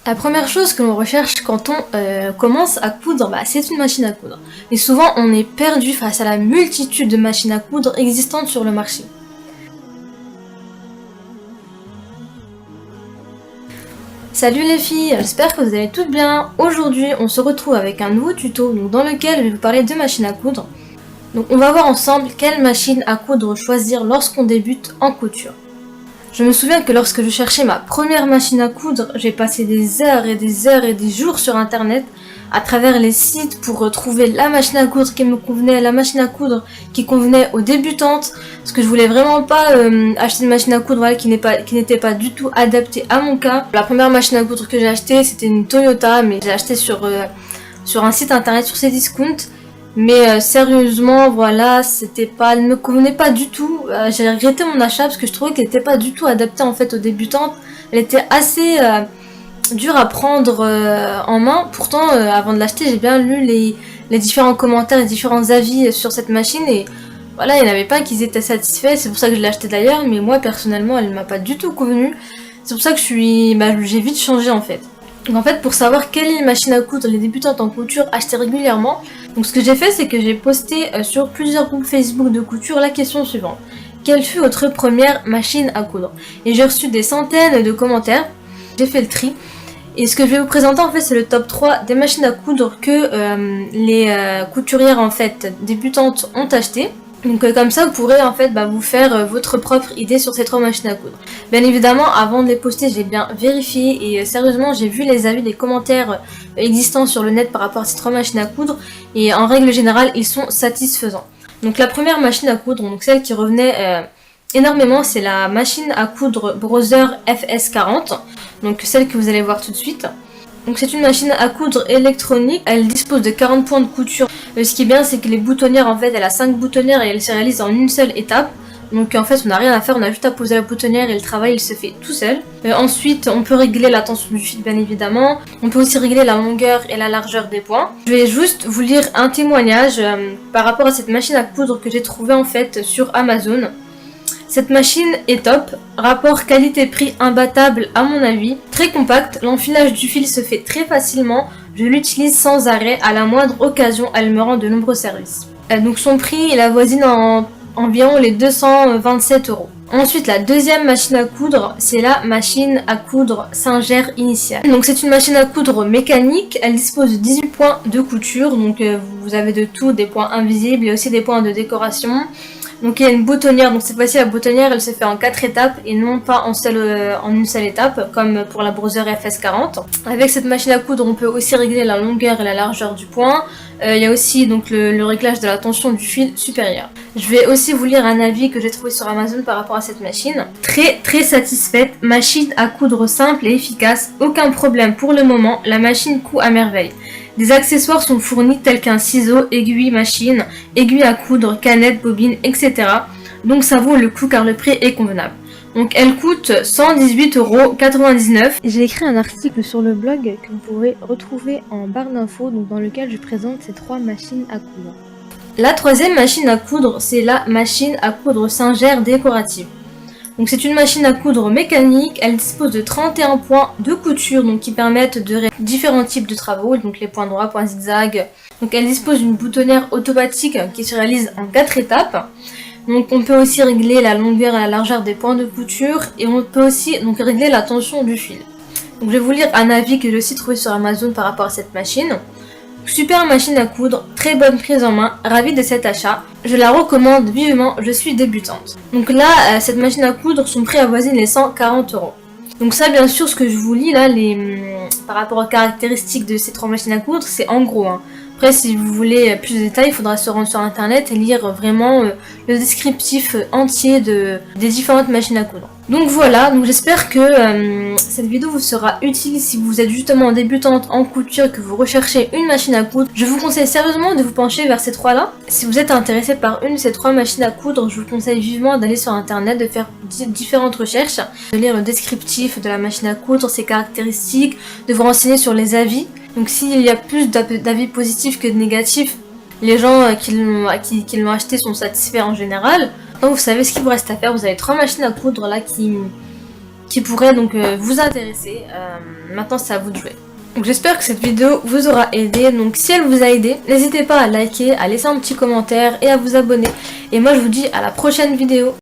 La première chose que l'on recherche quand on commence à coudre, c'est une machine à coudre. Et souvent, on est perdu face à la multitude de machines à coudre existantes sur le marché. Salut les filles, j'espère que vous allez toutes bien. Aujourd'hui, on se retrouve avec un nouveau tuto dans lequel je vais vous parler de machines à coudre. Donc on va voir ensemble quelle machine à coudre choisir lorsqu'on débute en couture. Je me souviens que lorsque je cherchais ma première machine à coudre, j'ai passé des heures et des heures et des jours sur internet à travers les sites pour trouver la machine à coudre qui me convenait, la machine à coudre qui convenait aux débutantes, parce que je voulais vraiment pas acheter une machine à coudre qui n'était pas du tout adaptée à mon cas. La première machine à coudre que j'ai achetée, c'était une Toyota, mais j'ai acheté sur un site internet, sur Cdiscount. Mais sérieusement, voilà, elle ne me convenait pas du tout. J'ai regretté mon achat parce que je trouvais qu'elle n'était pas du tout adaptée en fait aux débutantes. Elle était assez dure à prendre en main. Pourtant, avant de l'acheter, j'ai bien lu les différents commentaires, les différents avis sur cette machine et voilà, il n'y en avait pas qui étaient satisfaits. C'est pour ça que je l'ai achetée d'ailleurs, mais moi personnellement, elle ne m'a pas du tout convenu. C'est pour ça que j'ai vite changé en fait. Donc en fait, pour savoir quelle machine à coudre les débutantes en couture achetaient régulièrement, donc ce que j'ai fait, c'est que j'ai posté sur plusieurs groupes Facebook de couture la question suivante. Quelle fut votre première machine à coudre? Et j'ai reçu des centaines de commentaires, j'ai fait le tri. Et ce que je vais vous présenter en fait, c'est le top 3 des machines à coudre que les couturières en fait débutantes ont achetées. Donc comme ça vous pourrez en fait vous faire votre propre idée sur ces 3 machines à coudre. Bien évidemment, avant de les poster, j'ai bien vérifié et sérieusement j'ai vu les avis, les commentaires existants sur le net par rapport à ces 3 machines à coudre et en règle générale ils sont satisfaisants. Donc la première machine à coudre, donc celle qui revenait énormément, c'est la machine à coudre Brother FS40, donc celle que vous allez voir tout de suite. Donc c'est une machine à coudre électronique, elle dispose de 40 points de couture. Ce qui est bien, c'est que les boutonnières, en fait, elle a 5 boutonnières et elle se réalise en une seule étape. Donc en fait, on n'a rien à faire, on a juste à poser la boutonnière et le travail, il se fait tout seul. Ensuite, on peut régler la tension du fil, bien évidemment. On peut aussi régler la longueur et la largeur des points. Je vais juste vous lire un témoignage par rapport à cette machine à coudre que j'ai trouvée en fait sur Amazon. Cette machine est top, rapport qualité-prix imbattable à mon avis, très compacte, l'enfilage du fil se fait très facilement, je l'utilise sans arrêt, à la moindre occasion elle me rend de nombreux services. Donc son prix il avoisine environ les 227 €. Ensuite la deuxième machine à coudre, c'est la machine à coudre Singer initiale. Donc c'est une machine à coudre mécanique, elle dispose de 18 points de couture, donc vous avez de tout, des points invisibles et aussi des points de décoration. Donc il y a une boutonnière, donc cette fois-ci la boutonnière elle se fait en 4 étapes et non pas en une seule étape comme pour la Brother FS40. Avec cette machine à coudre on peut aussi régler la longueur et la largeur du point. Il y a aussi donc le réglage de la tension du fil supérieur. Je vais aussi vous lire un avis que j'ai trouvé sur Amazon par rapport à cette machine. Très satisfaite, machine à coudre simple et efficace, aucun problème pour le moment, la machine coud à merveille. Des accessoires sont fournis tels qu'un ciseau, aiguille machine, aiguille à coudre, canette, bobine, etc. Donc ça vaut le coup car le prix est convenable. Donc elle coûte 118,99 €. J'ai écrit un article sur le blog que vous pourrez retrouver en barre d'infos, donc dans lequel je présente ces 3 machines à coudre. La troisième machine à coudre, c'est la machine à coudre Singer décorative. Donc c'est une machine à coudre mécanique, elle dispose de 31 points de couture donc qui permettent de réaliser différents types de travaux, donc les points droits, points zigzag. Donc elle dispose d'une boutonnière automatique qui se réalise en 4 étapes. Donc on peut aussi régler la longueur et la largeur des points de couture et on peut aussi donc régler la tension du fil. Donc je vais vous lire un avis que j'ai aussi trouvé sur Amazon par rapport à cette machine. Super machine à coudre, très bonne prise en main, ravie de cet achat. Je la recommande vivement, je suis débutante. Donc là, cette machine à coudre, son prix avoisine les 140 €. Donc ça, bien sûr, ce que je vous lis là, par rapport aux caractéristiques de ces 3 machines à coudre, c'est en gros. Après, si vous voulez plus de détails, il faudra se rendre sur internet et lire vraiment le descriptif entier des différentes machines à coudre. Donc voilà, donc j'espère que cette vidéo vous sera utile si vous êtes justement débutante en couture et que vous recherchez une machine à coudre. Je vous conseille sérieusement de vous pencher vers ces 3 là. Si vous êtes intéressé par une de ces 3 machines à coudre, je vous conseille vivement d'aller sur internet, de faire différentes recherches, de lire le descriptif de la machine à coudre, ses caractéristiques, de vous renseigner sur les avis. Donc s'il y a plus d'avis positifs que de négatifs, les gens qui l'ont acheté sont satisfaits en général. Donc vous savez ce qu'il vous reste à faire, vous avez 3 machines à coudre là qui qui pourrait donc vous intéresser. Maintenant c'est à vous de jouer. Donc j'espère que cette vidéo vous aura aidé. Donc si elle vous a aidé, n'hésitez pas à liker, à laisser un petit commentaire et à vous abonner. Et moi je vous dis à la prochaine vidéo.